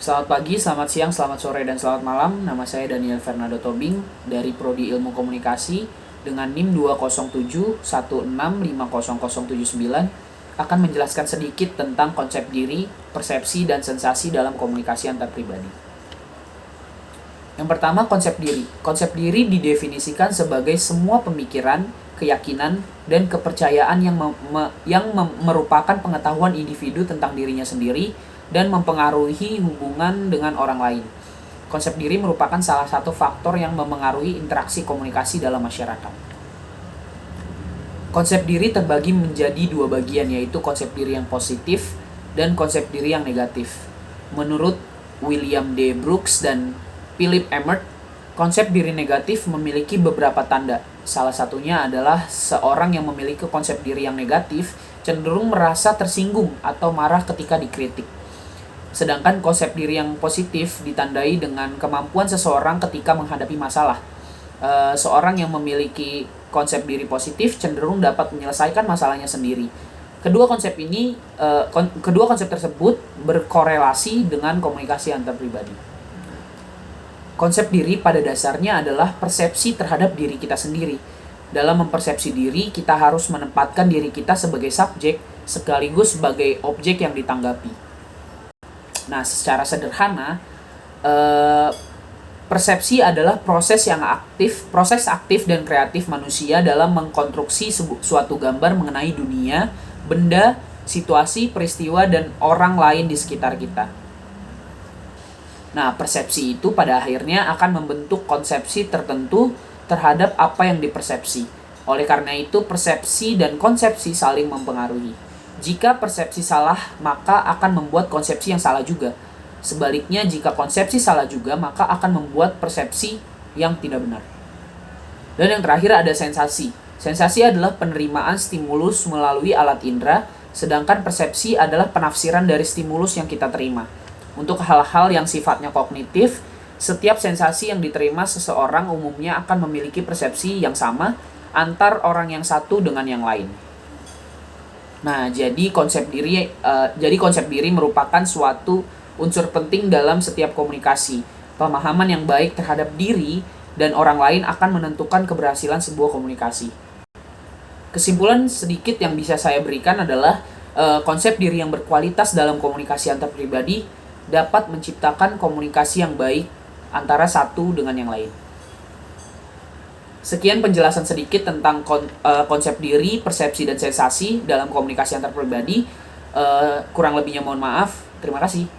Selamat pagi, selamat siang, selamat sore, dan selamat malam. Nama saya Daniel Fernando Tobing dari Prodi Ilmu Komunikasi dengan NIM 20716500079 akan menjelaskan sedikit tentang konsep diri, persepsi, dan sensasi dalam komunikasi antar pribadi. Yang pertama, konsep diri. Konsep diri didefinisikan sebagai semua pemikiran, keyakinan, dan kepercayaan yang merupakan pengetahuan individu tentang dirinya sendiri dan mempengaruhi hubungan dengan orang lain. Konsep diri merupakan salah satu faktor yang memengaruhi interaksi komunikasi dalam masyarakat. Konsep diri terbagi menjadi dua bagian, yaitu konsep diri yang positif dan konsep diri yang negatif. Menurut William D. Brooks dan Philip Emmert, konsep diri negatif memiliki beberapa tanda. Salah satunya adalah seorang yang memiliki konsep diri yang negatif cenderung merasa tersinggung atau marah ketika dikritik. Sedangkan konsep diri yang positif ditandai dengan kemampuan seseorang ketika menghadapi masalah. Seorang yang memiliki konsep diri positif cenderung dapat menyelesaikan masalahnya sendiri. Kedua konsep tersebut berkorelasi dengan komunikasi antar pribadi. Konsep diri pada dasarnya adalah persepsi terhadap diri kita sendiri. Dalam mempersepsi diri, kita harus menempatkan diri kita sebagai subjek sekaligus sebagai objek yang ditanggapi. Nah, secara sederhana, persepsi adalah proses aktif dan kreatif manusia dalam mengkonstruksi suatu gambar mengenai dunia, benda, situasi, peristiwa, dan orang lain di sekitar kita. Nah, persepsi itu pada akhirnya akan membentuk konsepsi tertentu terhadap apa yang dipersepsi. Oleh karena itu, persepsi dan konsepsi saling mempengaruhi. Jika persepsi salah, maka akan membuat konsepsi yang salah juga. Sebaliknya, jika konsepsi salah juga, maka akan membuat persepsi yang tidak benar. Dan yang terakhir ada sensasi. Sensasi adalah penerimaan stimulus melalui alat indera, sedangkan persepsi adalah penafsiran dari stimulus yang kita terima. Untuk hal-hal yang sifatnya kognitif, setiap sensasi yang diterima seseorang umumnya akan memiliki persepsi yang sama antar orang yang satu dengan yang lain. Nah, jadi konsep diri merupakan suatu unsur penting dalam setiap komunikasi. Pemahaman yang baik terhadap diri dan orang lain akan menentukan keberhasilan sebuah komunikasi. Kesimpulan sedikit yang bisa saya berikan adalah konsep diri yang berkualitas dalam komunikasi antar pribadi dapat menciptakan komunikasi yang baik antara satu dengan yang lain. Sekian penjelasan sedikit tentang konsep diri, persepsi, dan sensasi dalam komunikasi antar pribadi. Kurang lebihnya mohon maaf. Terima kasih.